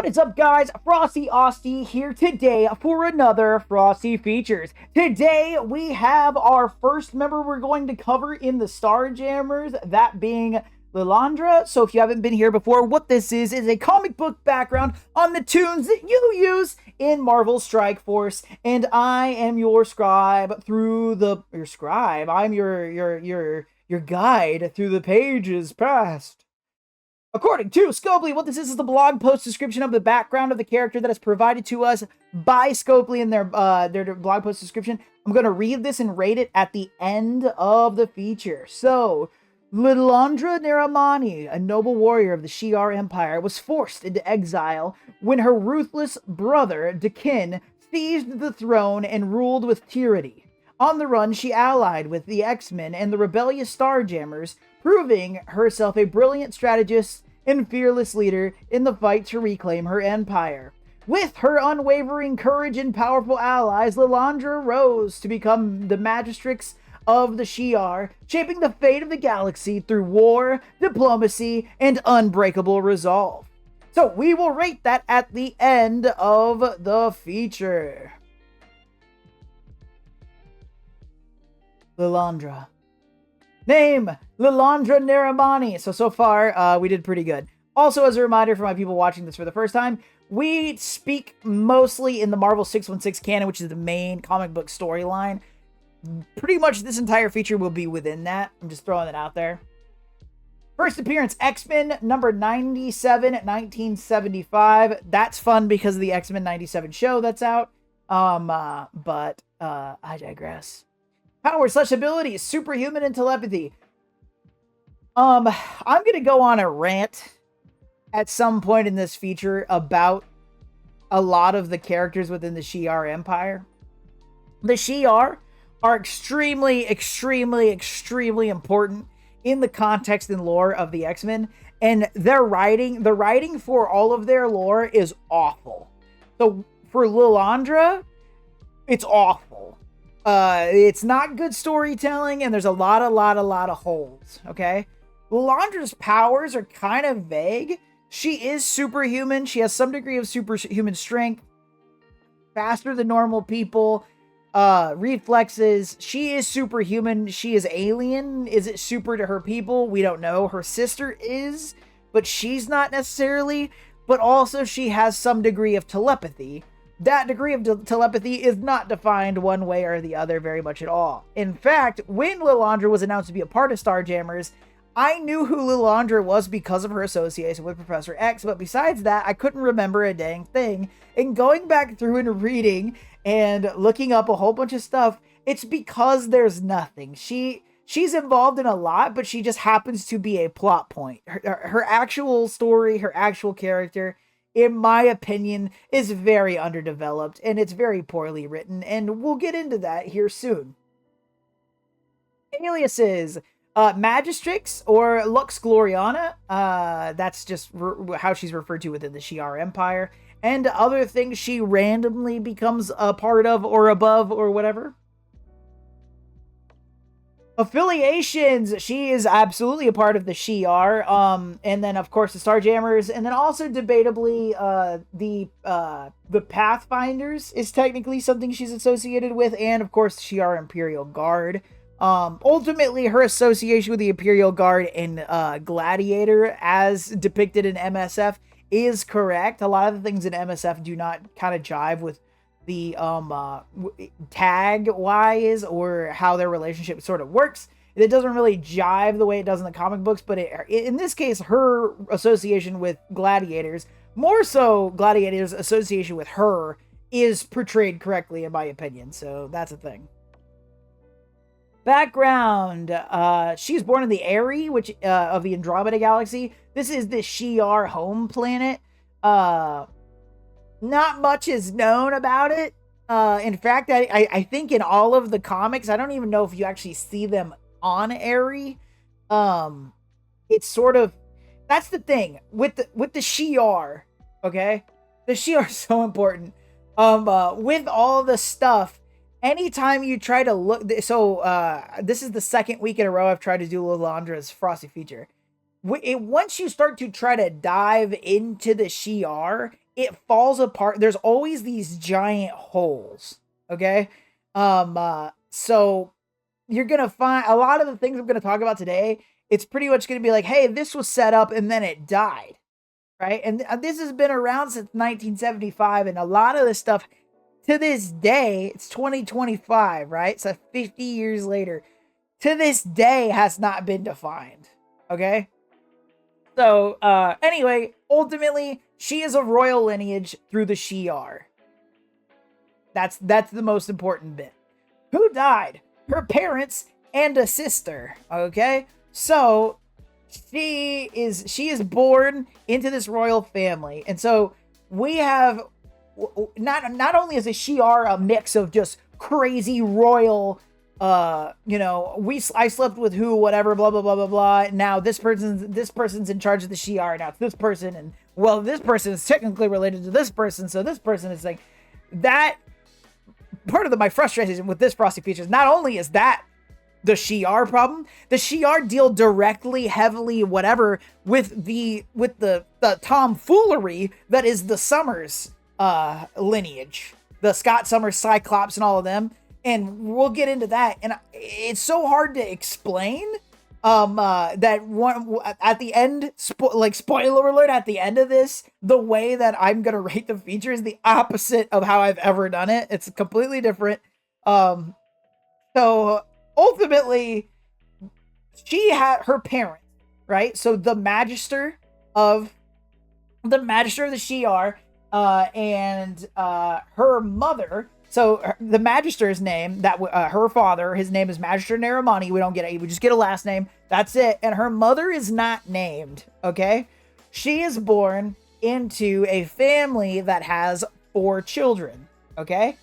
What is up, guys? Frosty Osty here today for another Frosty Features. Today we have our first member we're going to cover in the Starjammers, that being Lilandra. So if you haven't been here before, what this is a comic book background on the tunes that you use in Marvel Strike Force, and I am your scribe through your scribe. I'm your guide through the pages past. According to Scopely, what this is the blog post description of the background of the character that is provided to us by Scopely in their blog post description. I'm going to read this and rate it at the end of the feature. So, Lilandra Neramani, a noble warrior of the Shi'ar Empire, was forced into exile when her ruthless brother, Dekin, seized the throne and ruled with tyranny. On the run, she allied with the X-Men and the rebellious Starjammers, proving herself a brilliant strategist and fearless leader in the fight to reclaim her empire. With her unwavering courage and powerful allies, Lilandra rose to become the magistrix of the Shi'ar, shaping the fate of the galaxy through war, diplomacy, and unbreakable resolve. So we will rate that at the end of the feature. Lilandra. Name, Lilandra Neramani. So far, we did pretty good. Also, as a reminder for my people watching this for the first time, we speak mostly in the Marvel 616 canon, which is the main comic book storyline. Pretty much this entire feature will be within that. I'm just throwing it out there. First appearance, X-Men number 97, 1975. That's fun because of the X-Men 97 show that's out. But I digress. Power/abilities, superhuman and telepathy. I'm gonna go on a rant at some point in this feature about a lot of the characters within the Shi'ar Empire. The Shi'ar are extremely important in the context and lore of the X-Men, and the writing for all of their lore is awful. So for Lilandra, it's awful. It's not good storytelling, and there's a lot of holes, okay? Lilandra's powers are kind of vague. She is superhuman. She has some degree of superhuman strength, faster than normal people, reflexes. She is superhuman. She is alien. Is it super to her people? We don't know. Her sister is, but she's not necessarily. But also she has some degree of telepathy. That degree of telepathy is not defined one way or the other very much at all. In fact, when Lilandra was announced to be a part of Starjammers, I knew who Lilandra was because of her association with Professor X, but besides that, I couldn't remember a dang thing. And going back through and reading and looking up a whole bunch of stuff, it's because there's nothing. She's involved in a lot, but she just happens to be a plot point. Her actual story, her actual character, in my opinion, is very underdeveloped, and it's very poorly written, and we'll get into that here soon. Aliases. Magistrix, or Lux Gloriana, that's just how she's referred to within the Shi'ar Empire, and other things she randomly becomes a part of, or above, or whatever. Affiliations, she is absolutely a part of the Shi'ar, and then of course the Starjammers, and then also debatably the Pathfinders is technically something she's associated with, and of course the Shi'ar Imperial Guard. Ultimately her association with the Imperial Guard and Gladiator as depicted in MSF is correct. A lot of the things in MSF do not kind of jive with the tag wise or how their relationship sort of works. It doesn't really jive the way it does in the comic books, but in this case, her association with Gladiators, more so Gladiators' association with her, is portrayed correctly in my opinion, so that's a thing. Background, she's born in the Airy, which of the Andromeda Galaxy. This is the Shi'ar home planet. Not much is known about it. In fact, I think in all of the comics, I don't even know if you actually see them on Airy. It's sort of, that's the thing with the Shi'ar, okay? The Shi'ar are so important. With all the stuff, anytime you try to look, this is the second week in a row I've tried to do Lilandra's Frosty feature. Once you start to try to dive into the Shi'ar, it falls apart. There's always these giant holes. Okay. So you're gonna find a lot of the things I'm gonna talk about today. It's pretty much gonna be like, hey, this was set up and then it died, right? And this has been around since 1975, and a lot of this stuff to this day, it's 2025, right? So 50 years later, to this day has not been defined. Okay. So anyway, ultimately, she is a royal lineage through the Shi'ar. That's the most important bit. Who died? Her parents and a sister. Okay? So she is born into this royal family. And so we have not only is a Shi'ar a mix of just crazy royal I slept with who, whatever, blah blah blah blah blah. Now this person's in charge of the Shi'ar. Now it's this person, and well, this person is technically related to this person, so this person is like that. Part of my frustration with this Frosty features, not only is that the Shi'ar problem, the Shi'ar deal directly, heavily, whatever, with the tomfoolery that is the Summers lineage, the Scott Summers, Cyclops, and all of them. And we'll get into that. And it's so hard to explain that one at the end, spoiler alert, at the end of this, the way that I'm going to rate the feature is the opposite of how I've ever done it. It's completely different. So ultimately, she had her parents, right? So the Magister of the Shi'ar, and her mother. So the Magister's name, her father, his name is Magister Naramani. We don't get it. We just get a last name. That's it. And her mother is not named. Okay. She is born into a family that has 4 children. Okay.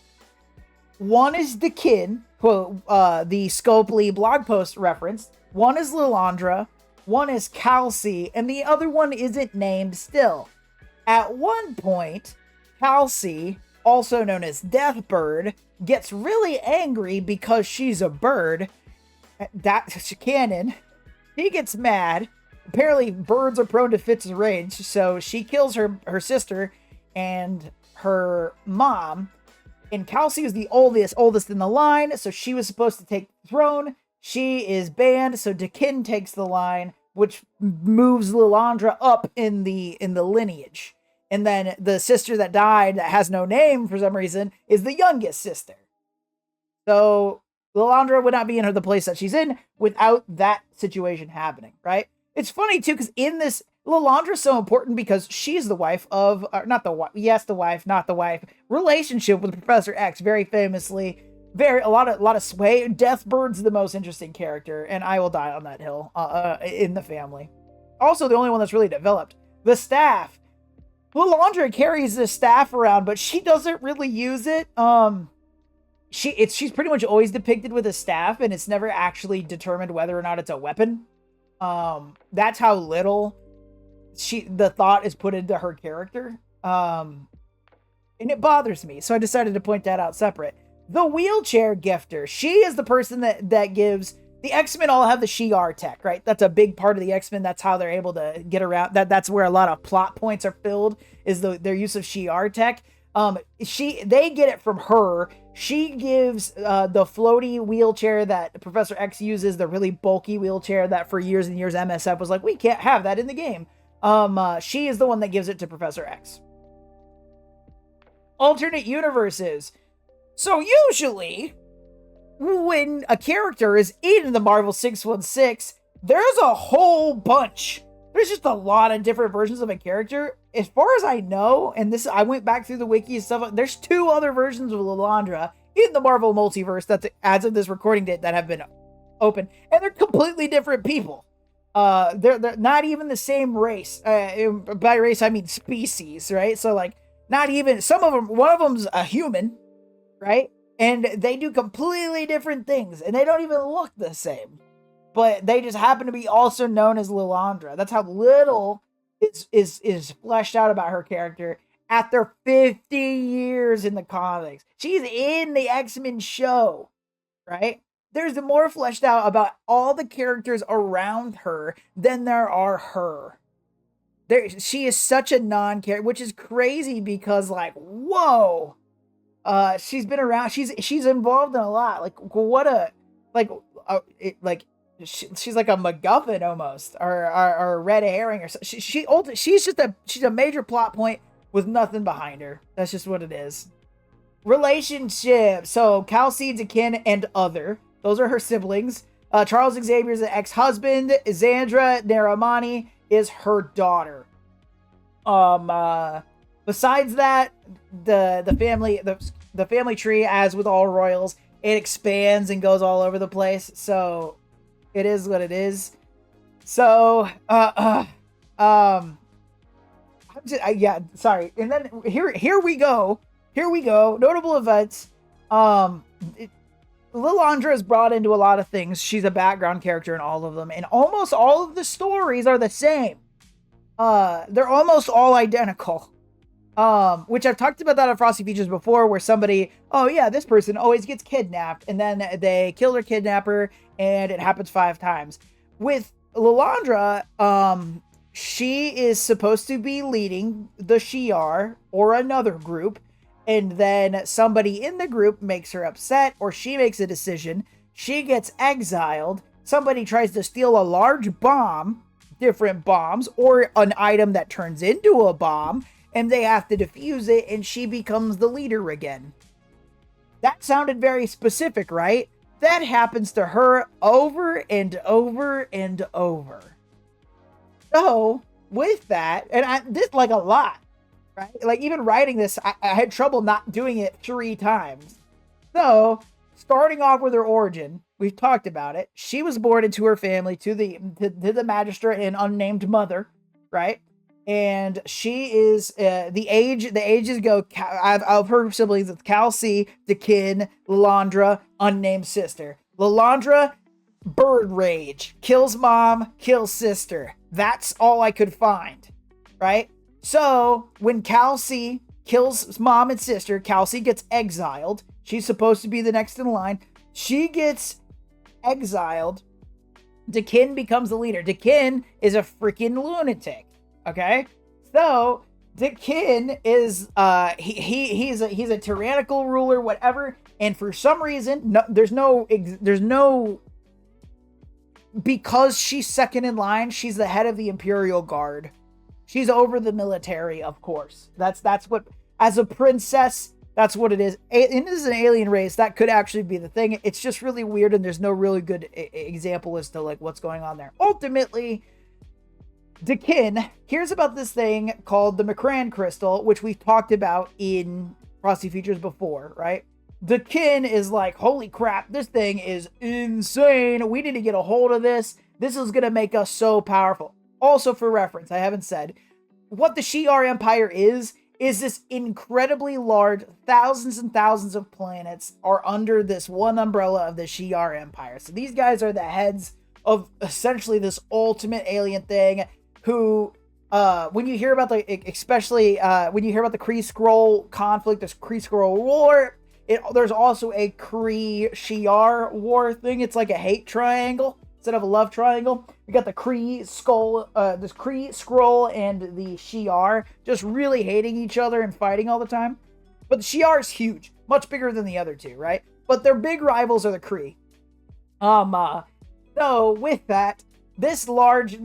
One is the kid, who the Scopely blog post referenced. One is Lilandra. One is Kelsey. And the other one isn't named still. At one point, Kelsey, also known as Deathbird, gets really angry because she's a bird. That's canon. She gets mad. Apparently, birds are prone to fits of rage, so she kills her sister and her mom. And Kelsey is the oldest in the line, so she was supposed to take the throne. She is banned, so Dekin takes the line, which moves Lilandra up in the lineage. And then the sister that died, that has no name for some reason, is the youngest sister. So Lilandra would not be in the place that she's in without that situation happening, right? It's funny, too, because in this, Lilandra's so important because she's the wife of, the wife, relationship with Professor X, very famously. A lot of sway. Deathbird's the most interesting character, and I will die on that hill in the family. Also, the only one that's really developed. The staff. Lilandra carries this staff around, but she doesn't really use it. She's pretty much always depicted with a staff, and it's never actually determined whether or not it's a weapon. That's how little the thought is put into her character. And it bothers me, so I decided to point that out separate. The wheelchair gifter. She is the person that gives. The X-Men all have the Shi'ar tech, right? That's a big part of the X-Men. That's how they're able to get around. That's where a lot of plot points are filled, is their use of Shi'ar tech. They get it from her. She gives the floaty wheelchair that Professor X uses, the really bulky wheelchair that for years and years MSF was like, we can't have that in the game. She is the one that gives it to Professor X. Alternate universes. So usually, when a character is in the Marvel 616, there's a whole bunch. There's just a lot of different versions of a character. As far as I know, and I went back through the wiki and stuff, there's 2 other versions of Lilandra in the Marvel multiverse that's, as of this recording date, that have been open. And they're completely different people. They're not even the same race. By race, I mean species, right? So, like, not even, some of them, one of them's a human, right? And they do completely different things, and they don't even look the same. But they just happen to be also known as Lilandra. That's how little is fleshed out about her character after 50 years in the comics. She's in the X-Men show, right? There's more fleshed out about all the characters around her than there are her. she is such a non-character, which is crazy because like, whoa, she's been around. She's involved in a lot. Like, what a like, like she's like a MacGuffin almost, or a red herring, or so. She's a major plot point with nothing behind her. That's just what it is. Relationship. So Calci, Dekin, and other. Those are her siblings. Charles Xavier's ex-husband. Xandra Naramani is her daughter. Besides that, the family tree, as with all royals, it expands and goes all over the place. So it is what it is. So yeah, sorry. And then here we go. Notable events. Lilandra is brought into a lot of things. She's a background character in all of them, and almost all of the stories are the same. They're almost all identical. Which I've talked about that on Frosty Features before, where somebody, oh yeah, this person always gets kidnapped, and then they kill their kidnapper, and it happens 5 times. With Lilandra, she is supposed to be leading the Shi'ar or another group, and then somebody in the group makes her upset, or she makes a decision. She gets exiled. Somebody tries to steal a large bomb, different bombs, or an item that turns into a bomb, and they have to defuse it, and she becomes the leader again. That sounded very specific, right? That happens to her over and over and over. So, with that, and this, like, a lot, right? Like, even writing this, I had trouble not doing it 3 times. So, starting off with her origin, we've talked about it. She was born into her family to the magistrate and unnamed mother, right? And she is the ages go of her siblings. It's Calci, Dekin, Lilandra, unnamed sister. Lilandra, bird rage, kills mom, kills sister. That's all I could find, right? So when Calci kills mom and sister, Calci gets exiled. She's supposed to be the next in line. She gets exiled. Dekin becomes the leader. Dekin is a freaking lunatic. Okay, so Dekin is he's a tyrannical ruler, whatever, and for some reason, there's no because she's second in line, she's the head of the Imperial Guard. She's over the military, of course. That's what, as a princess, that's what it is. And this is an alien race. That could actually be the thing. It's just really weird, and there's no really good example as to like what's going on there. Ultimately, Dekin hears about this thing called the McCran crystal, which we've talked about in Frosty Features before, right? Dekin is like, holy crap, this thing is insane. We need to get a hold of this. This is going to make us so powerful. Also, for reference, I haven't said, what the Shi'ar Empire is this incredibly large, thousands and thousands of planets are under this one umbrella of the Shi'ar Empire. So these guys are the heads of essentially this ultimate alien thing who, when you hear about especially when you hear about the Kree-Skrull conflict, this Kree-Skrull war, there's also a Kree-Shi'ar war thing. It's like a hate triangle instead of a love triangle. We got the Kree-Skrull, this Kree-Skrull and the Shi'ar just really hating each other and fighting all the time. But the Shi'ar is huge, much bigger than the other two, right? But their big rivals are the Kree. So with that, this large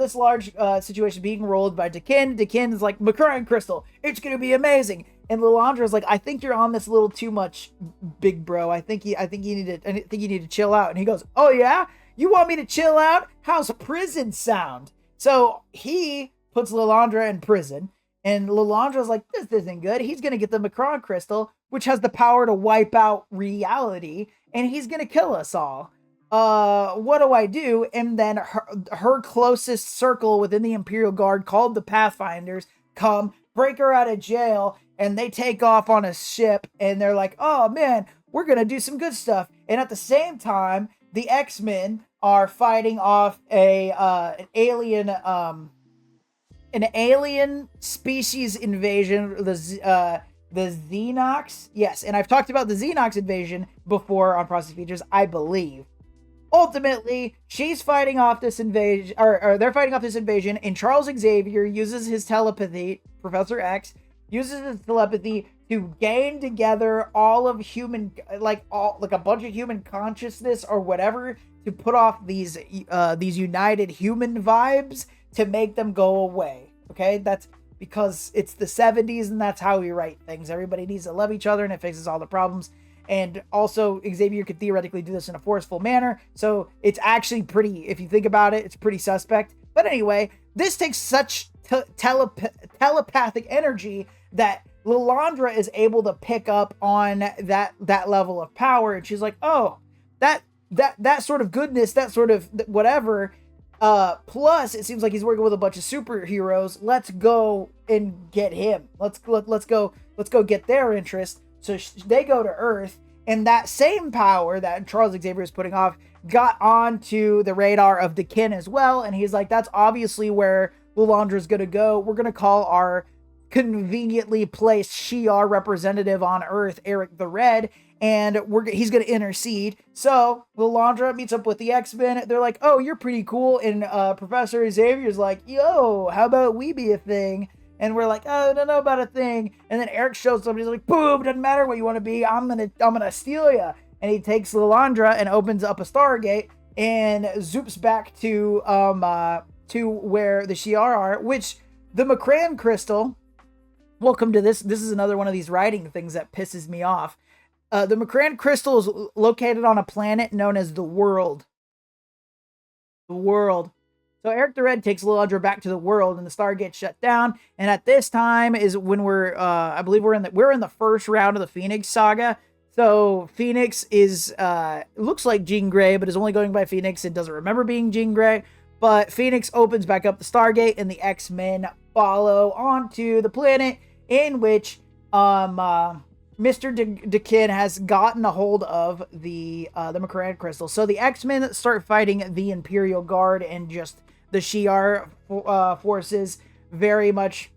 situation being rolled by Dekin. Dekin is like, McCran crystal, it's gonna be amazing. And Lilandra is like, I think you're on this a little too much, big bro. I think you need to chill out. And he goes, oh yeah, you want me to chill out? How's prison sound? So he puts Lilandra in prison, and Lilandra's like, this isn't good. He's gonna get the McCran crystal, which has the power to wipe out reality, and he's gonna kill us all. What do I do? And then her closest circle within the Imperial Guard, called the Pathfinders, come break her out of jail, and they take off on a ship, and they're like, oh man, we're gonna do some good stuff. And at the same time, the X-Men are fighting off an alien species invasion, the Xenox. Yes, and I've talked about the Xenox invasion before on Frosty Features, I believe. Ultimately, she's fighting off this invasion, or they're fighting off this invasion, and Charles Xavier uses his telepathy, Professor X uses his telepathy to gain together all of human, like a bunch of human consciousness or whatever, to put off these united human vibes to make them go away. Okay, that's because it's the 70s and that's how we write things. Everybody needs to love each other and it fixes all the problems. And also, Xavier could theoretically do this in a forceful manner. So it's actually pretty, if you think about it, it's pretty suspect. But anyway, this takes such telepathic energy that Lilandra is able to pick up on that level of power. And she's like, oh, that sort of goodness, that sort of whatever. Plus, it seems like he's working with a bunch of superheroes. Let's go and get him. Let's go get their interest. So they go to Earth, and that same power that Charles Xavier is putting off got onto the radar of Dakin as well. And he's like, that's obviously where Lilandra's going to go. We're going to call our conveniently placed Shi'ar representative on Earth, Eric the Red, and he's going to intercede. So Lilandra meets up with the X-Men. They're like, oh, you're pretty cool. And Professor Xavier's like, yo, how about we be a thing? And we're like, oh, I don't know about a thing. And then Eric shows up. He's like, boom, doesn't matter what you want to be. I'm gonna steal you. And he takes Lilandra and opens up a Stargate and zoops back to where the Shi'ar are, which the McCran crystal. Welcome to this. This is another one of these writing things that pisses me off. The McCran crystal is located on a planet known as the World. The World. So Eric the Red takes Lilandra back to the World, and the star gets shut down. And at this time is when I believe we're in the first round of the Phoenix saga. So Phoenix is looks like Jean Grey, but is only going by Phoenix. It doesn't remember being Jean Grey. But Phoenix opens back up the Stargate, and the X-Men follow onto the planet in which Mr. Dakin has gotten a hold of the McCran crystal. So the X-Men start fighting the Imperial Guard and just the Shi'ar forces, very much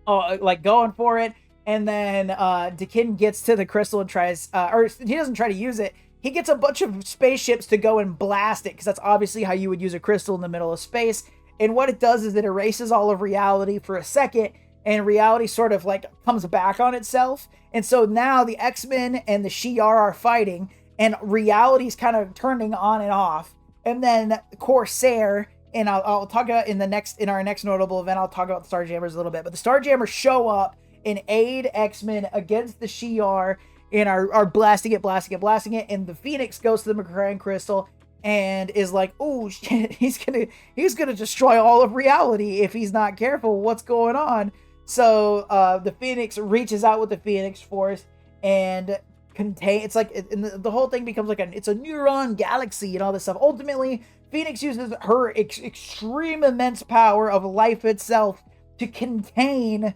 like going for it. And then Dakin gets to the crystal and tries, or he doesn't try to use it. He gets a bunch of spaceships to go and blast it, because that's obviously how you would use a crystal in the middle of space. And what it does is it erases all of reality for a second, and reality sort of like comes back on itself. And so now the X-Men and the Shi'ar are fighting, and reality's kind of turning on and off. And then Corsair, and I'll talk about in our next notable event, I'll talk about the Starjammers a little bit. But the Starjammers show up and aid X-Men against the Shi'ar and are blasting it. And the Phoenix goes to the McCran crystal and is like, oh shit, he's gonna destroy all of reality if he's not careful. What's going on? So the Phoenix reaches out with the Phoenix Force and it's like, and the whole thing becomes like it's a neuron galaxy and all this stuff. Ultimately, Phoenix uses her extreme immense power of life itself to contain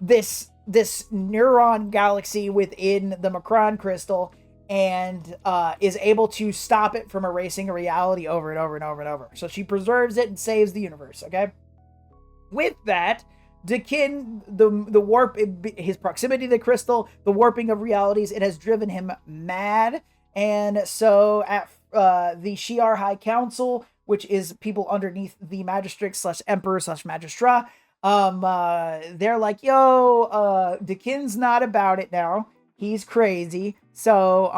this neuron galaxy within the McCran crystal, and is able to stop it from erasing reality over and over and over and over. So she preserves it and saves the universe. Okay. With that, Dakin, the warp, his proximity to the crystal, the warping of realities, it has driven him mad. And so at the Shi'ar High Council, which is people underneath the Magistrix / Emperor / Magistra, they're like, yo, Dakin's not about it now. He's crazy. So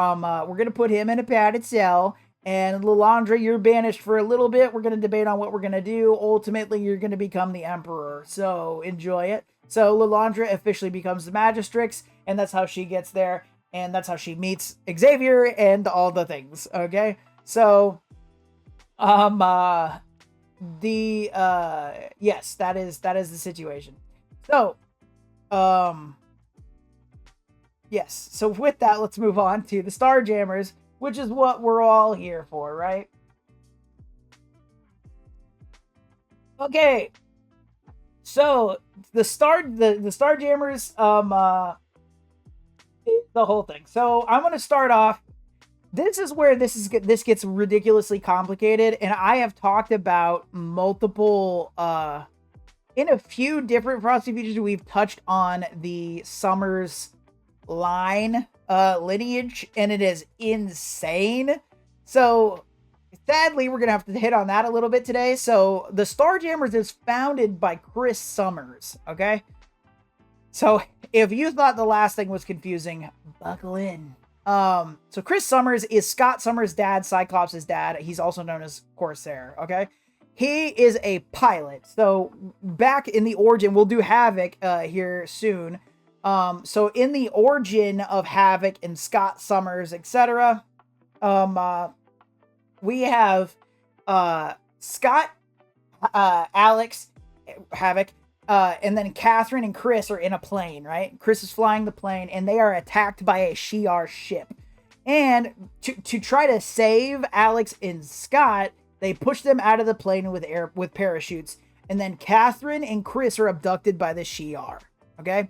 we're gonna put him in a padded cell. And Lilandra, you're banished for a little bit. We're going to debate on what we're going to do. Ultimately, you're going to become the Emperor. So enjoy it. So Lilandra officially becomes the Magistrix, and that's how she gets there. And that's how she meets Xavier and all the things. Okay. So, yes, that is the situation. So, yes. So with that, let's move on to the Starjammers, which is what we're all here for, right? Okay. So the Starjammers, the whole thing. So I'm gonna start off. This is where this gets ridiculously complicated, and I have talked about multiple in a few different Frosty features. We've touched on the Summers line lineage, and it is insane. So sadly, we're going to have to hit on that a little bit today. So the Starjammers is founded by Chris Summers, okay? So if you thought the last thing was confusing, buckle in. So Chris Summers is Scott Summers' dad, Cyclops' dad. He's also known as Corsair, okay? He is a pilot. So back in the origin, we'll do Havoc here soon. So in the origin of Havoc and Scott Summers, etc., we have Scott, Alex, Havoc, and then Catherine and Chris are in a plane, right? Chris is flying the plane, and they are attacked by a Shi'ar ship. And to try to save Alex and Scott, they push them out of the plane with parachutes. And then Catherine and Chris are abducted by the Shi'ar. Okay,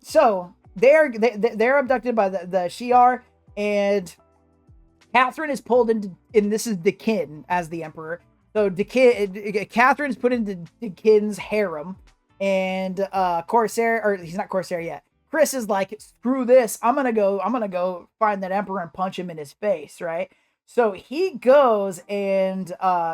so they're abducted by the Shi'ar, and Catherine is pulled into, and this is Dekin as the Emperor. So Catherine is put into Dekin's harem, and Corsair, or he's not Corsair yet. Chris is like, screw this, I'm gonna go find that Emperor and punch him in his face, right? So he goes, and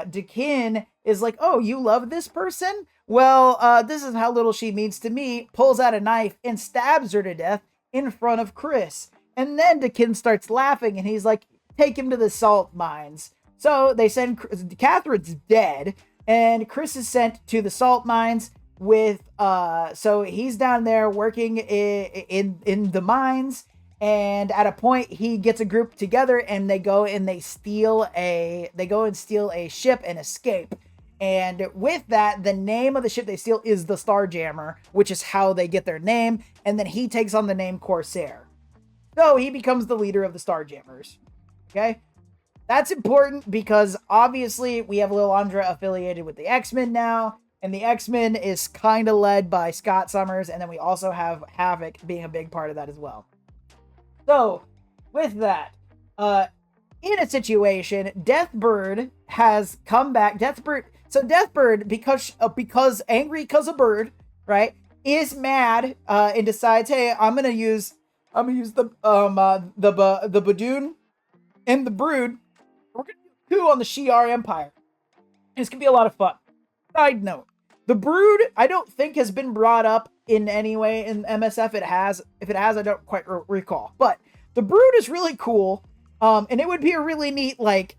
Dekin is like, oh, you love this person? Well, this is how little she means to me. Pulls out a knife and stabs her to death in front of Chris. And then Dekin starts laughing, and he's like, take him to the salt mines. So they send, Catherine's dead, and Chris is sent to the salt mines with, so he's down there working in the mines, and at a point he gets a group together, and they go and steal a ship and escape. And with that, the name of the ship they steal is the Starjammer, which is how they get their name, and then he takes on the name Corsair. So he becomes the leader of the Starjammers. Okay? That's important because obviously we have Lilandra affiliated with the X-Men now, and the X-Men is kind of led by Scott Summers, and then we also have Havoc being a big part of that as well. So, with that, in a situation, Deathbird has come back. Deathbird, because angry because of Bird, right, is mad and decides, hey, I'm gonna use the Badoon and the Brood. We're gonna do a coup on the Shi'ar Empire. And it's gonna be a lot of fun. Side note: the Brood, I don't think has been brought up in any way in MSF. It has. If it has, I don't quite recall. But the Brood is really cool. And it would be a really neat, like,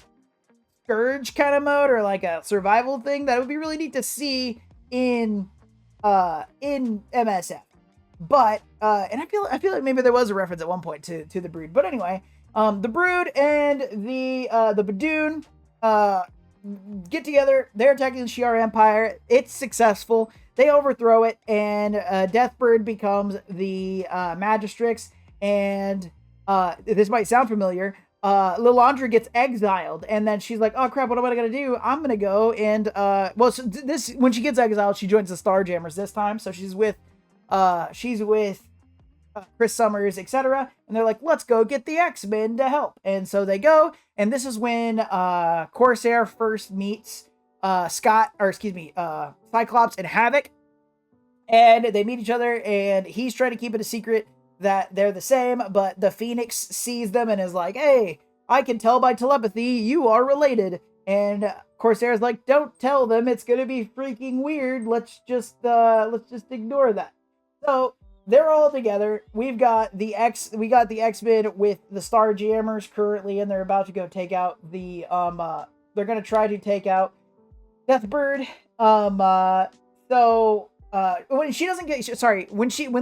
Scourge kind of mode, or like a survival thing that would be really neat to see in MSF. But and I feel like maybe there was a reference at one point to the Brood. But anyway, the Brood and the Badoon get together. They're attacking the Shi'ar Empire. It's successful. They overthrow it, and Deathbird becomes the Magistrix. And this might sound familiar. Lilandra gets exiled, and then she's like, oh crap, what am I gonna do? I'm gonna go and when she gets exiled, she joins the Starjammers this time. So she's with Chris Summers, etc. And they're like, let's go get the X-Men to help. And so they go, and this is when Corsair first meets Cyclops and Havoc. And they meet each other, and he's trying to keep it a secret that they're the same, but the Phoenix sees them and is like, hey, I can tell by telepathy you are related. And Corsair's like, don't tell them, it's gonna be freaking weird. Let's just ignore that. So they're all together. We got the X-Men with the Starjammers currently, and they're about to go take out the they're gonna try to take out Deathbird. When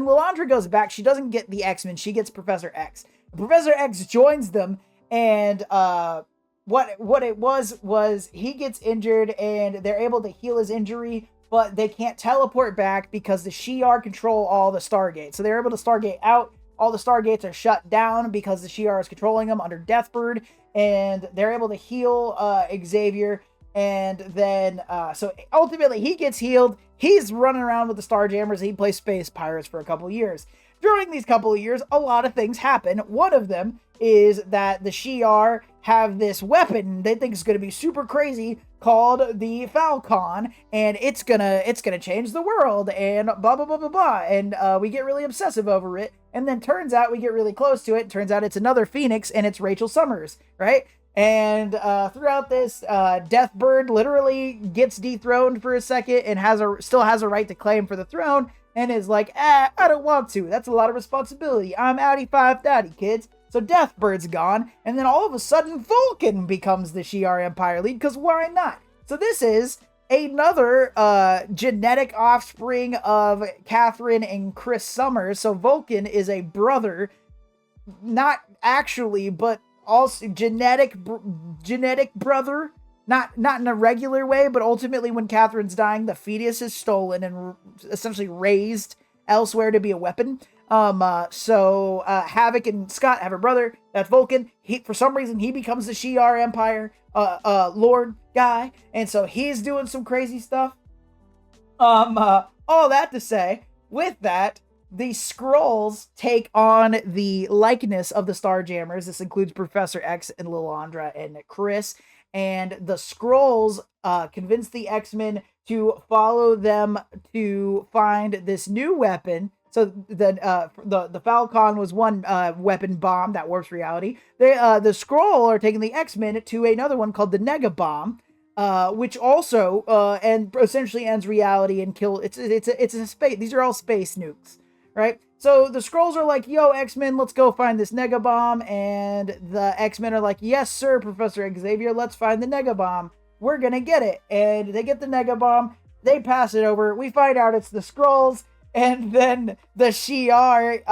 Lilandra goes back, she doesn't get the X-Men, she gets Professor X. Professor X joins them, and what it was he gets injured, and they're able to heal his injury, but they can't teleport back because the Shi'ar control all the Stargates. So they're able to Stargate out. All the Stargates are shut down because the Shi'ar is controlling them under Deathbird, and they're able to heal Xavier. And then, so ultimately he gets healed. He's running around with the Starjammers. He plays Space Pirates for a couple of years. During these couple of years, a lot of things happen. One of them is that the Shi'ar have this weapon they think is going to be super crazy called the Falcon, and it's gonna change the world, and blah blah blah blah blah. And we get really obsessive over it, and then turns out we get really close to it. Turns out it's another Phoenix, and it's Rachel Summers, right? And throughout this, Deathbird literally gets dethroned for a second and still has a right to claim for the throne, and is like, I don't want to. That's a lot of responsibility. I'm outie 5 kids. So Deathbird's gone, and then all of a sudden Vulcan becomes the Shi'ar Empire lead, because why not? So this is another genetic offspring of Catherine and Chris Summers. So Vulcan is a brother, not actually, but also genetic brother, not in a regular way, but ultimately when Catherine's dying, the fetus is stolen and essentially raised elsewhere to be a weapon. So Havoc and Scott have a brother that's Vulcan. For some reason he becomes the Shi'ar Empire Lord guy, and so he's doing some crazy stuff. All that to say, with that, the Skrulls take on the likeness of the Starjammers. This includes Professor X and Lilandra and Chris. And the Skrulls convince the X-Men to follow them to find this new weapon. So the Falcon was one weapon bomb that warps reality. The Skrull are taking the X-Men to another one called the Nega Bomb, which also and essentially ends reality and kill. It's a space. These are all space nukes. Right? So the Skrulls are like, yo, X-Men, let's go find this Nega Bomb. And the X-Men are like, yes, sir, Professor Xavier, let's find the Nega Bomb. We're going to get it. And they get the Nega Bomb. They pass it over. We find out it's the Skrulls. And then the Shi'ar,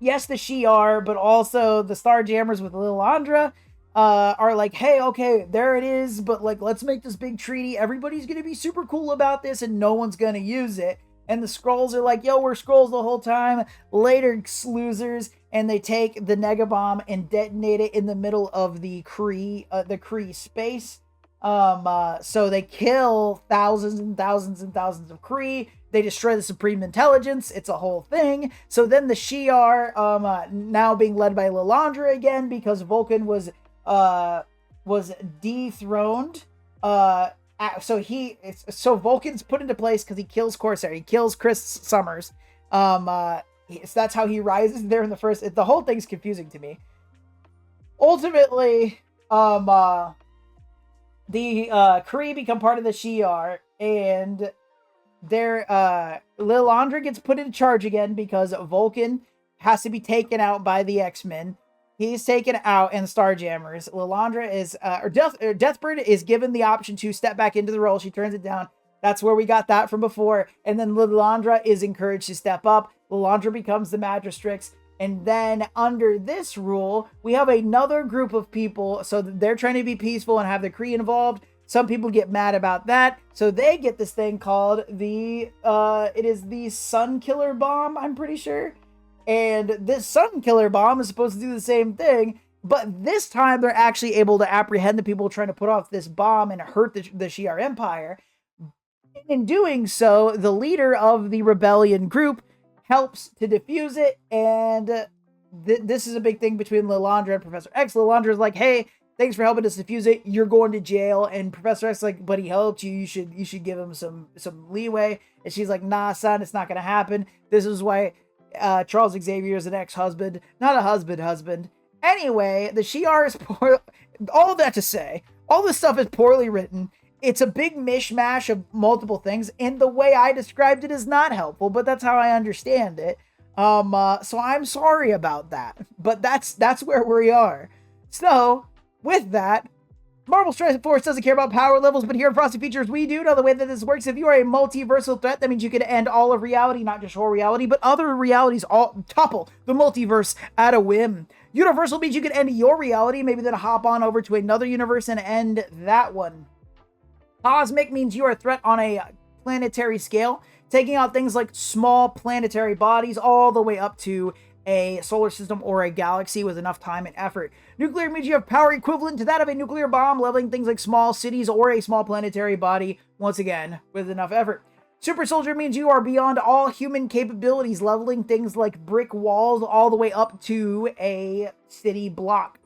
yes, the Shi'ar, but also the Starjammers with Lilandra are like, hey, okay, there it is. But like, let's make this big treaty. Everybody's going to be super cool about this and no one's going to use it. And the Skrulls are like, yo, we're Skrulls the whole time. Later, losers. And they take the Nega Bomb and detonate it in the middle of the Kree space. So they kill thousands and thousands and thousands of Kree. They destroy the Supreme Intelligence. It's a whole thing. So then the Shi'ar, now being led by Lilandra again, because Vulcan was dethroned. So Vulcan's put into place because he kills Corsair. He kills Chris Summers. So that's how he rises there in the first. The whole thing's confusing to me. Ultimately, the Kree become part of the Shi'ar, and Lilandra gets put in charge again because Vulcan has to be taken out by the X-Men. He's taken out, and Starjammers. Lilandra is, Deathbird is given the option to step back into the role. She turns it down. That's where we got that from before. And then Lilandra is encouraged to step up. Lilandra becomes the Magistrix. And then under this rule, we have another group of people. So they're trying to be peaceful and have the Kree involved. Some people get mad about that. So they get this thing called it is the Sun Killer Bomb, I'm pretty sure. And this Sun Killer Bomb is supposed to do the same thing, but this time they're actually able to apprehend the people trying to put off this bomb and hurt the Shi'ar Empire. In doing so, the leader of the rebellion group helps to defuse it, and this is a big thing between Lilandra and Professor X. Lilandra is like, hey, thanks for helping us defuse it. You're going to jail. And Professor X is like, but he helped you. You should give him some leeway. And she's like, nah, son, it's not going to happen. This is why Charles Xavier is an ex-husband, not a husband. Anyway, the Shi'ar is poor. All that to say, all this stuff is poorly written. It's a big mishmash of multiple things, and the way I described it is not helpful, but that's how I understand it. So I'm sorry about that, but that's where we are. So with that, Marvel Strike Force doesn't care about power levels, but here in Frosty Features, we do know the way that this works. If you are a multiversal threat, that means you can end all of reality, not just your reality, but other realities all topple the multiverse at a whim. Universal means you can end your reality, maybe then hop on over to another universe and end that one. Cosmic means you are a threat on a planetary scale, taking out things like small planetary bodies all the way up to a solar system or a galaxy with enough time and effort. Nuclear means you have power equivalent to that of a nuclear bomb, leveling things like small cities or a small planetary body, once again, with enough effort. Super Soldier means you are beyond all human capabilities, leveling things like brick walls all the way up to a city block.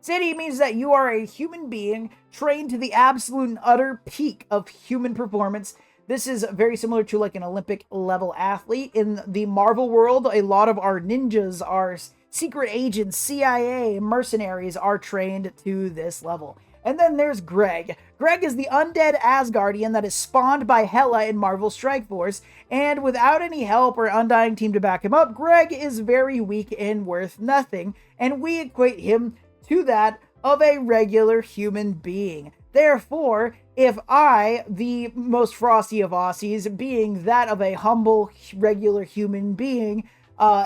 City means that you are a human being trained to the absolute and utter peak of human performance. This is very similar to like an Olympic level athlete. In the Marvel world, a lot of our ninjas are secret agents, CIA, mercenaries are trained to this level. And then there's Greg. Greg is the undead Asgardian that is spawned by Hela in Marvel Strike Force, and without any help or Undying team to back him up, Greg is very weak and worth nothing, and we equate him to that of a regular human being. Therefore, if I, the most frosty of Aussies, being that of a humble, regular human being,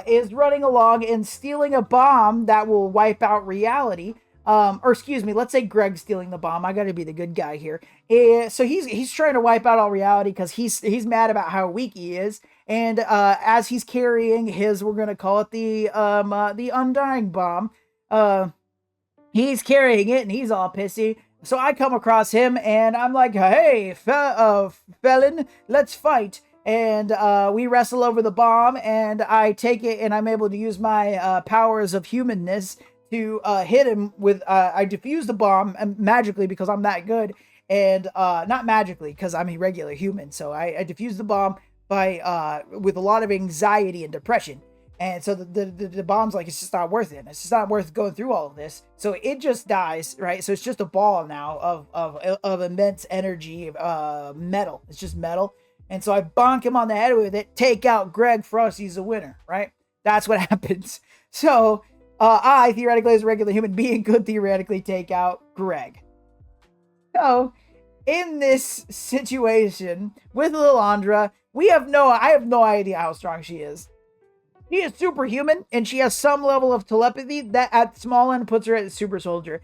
is running along and stealing a bomb that will wipe out reality, or excuse me, let's say Greg's stealing the bomb. I gotta be the good guy here. So he's trying to wipe out all reality because he's mad about how weak he is. And as he's carrying his, we're gonna call it the Undying bomb, he's carrying it and he's all pissy. So I come across him and I'm like, hey, felon, let's fight. And we wrestle over the bomb, and I take it, and I'm able to use my powers of humanness to hit him with, I defuse the bomb magically because I'm that good, and not magically because I'm a regular human, so I defuse the bomb by with a lot of anxiety and depression. And so the bomb's like, it's just not worth it. It's just not worth going through all of this. So it just dies, right? So it's just a ball now of immense energy, metal. It's just metal. And so I bonk him on the head with it, take out Greg. Frosty's a winner, right? That's what happens. So I, theoretically, as a regular human being, could theoretically take out Greg. So in this situation with Lilandra, I have no idea how strong she is. She is superhuman, and she has some level of telepathy that at small end puts her at super soldier.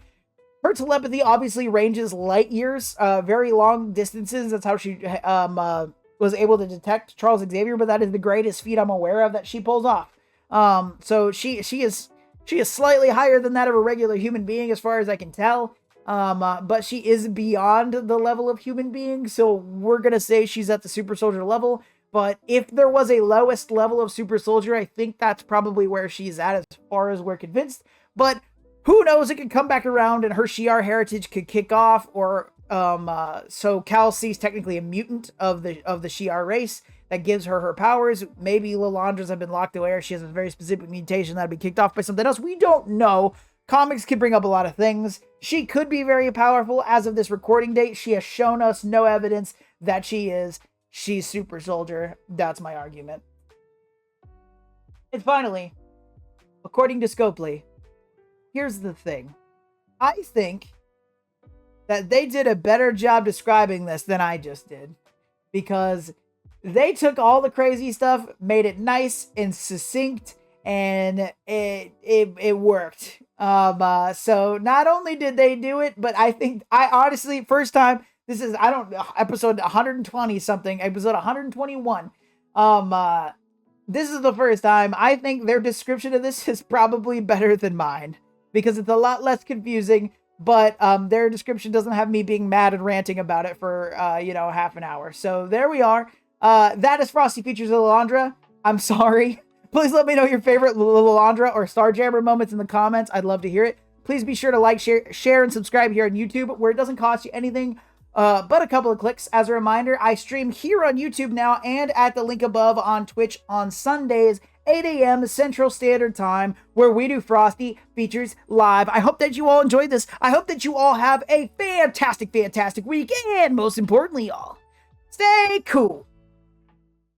Her telepathy obviously ranges light years, very long distances. That's how she was able to detect Charles Xavier, but that is the greatest feat I'm aware of that she pulls off. So she is slightly higher than that of a regular human being as far as I can tell. But she is beyond the level of human being, so we're gonna say she's at the super soldier level. But if there was a lowest level of super soldier, I think that's probably where she's at as far as we're convinced. But who knows, it could come back around and her Shi'ar heritage could kick off, or so Kelsey's technically a mutant of the Shi'ar race that gives her powers. Maybe Lilandra's have been locked away, or she has a very specific mutation that'll be kicked off by something else. We don't know. Comics can bring up a lot of things. She could be very powerful. As of this recording date, she has shown us no evidence that she's super soldier. That's my argument. And finally, according to Scopely, here's the thing. I think that they did a better job describing this than I just did, because they took all the crazy stuff, made it nice and succinct, and it worked. So not only did they do it, but I honestly, first time, this is, episode 120 something, episode 121. This is the first time I think their description of this is probably better than mine, because it's a lot less confusing, but their description doesn't have me being mad and ranting about it for, half an hour. So there we are. That is Frosty Features of Lilandra. I'm sorry. Please let me know your favorite Lilandra or Starjammer moments in the comments. I'd love to hear it. Please be sure to like, share, and subscribe here on YouTube, where it doesn't cost you anything but a couple of clicks. As a reminder, I stream here on YouTube now and at the link above on Twitch on Sundays, 8 a.m. Central Standard Time, where we do Frosty Features live. I hope that you all enjoyed this. I hope that you all have a fantastic, fantastic week. And most importantly, y'all, stay cool.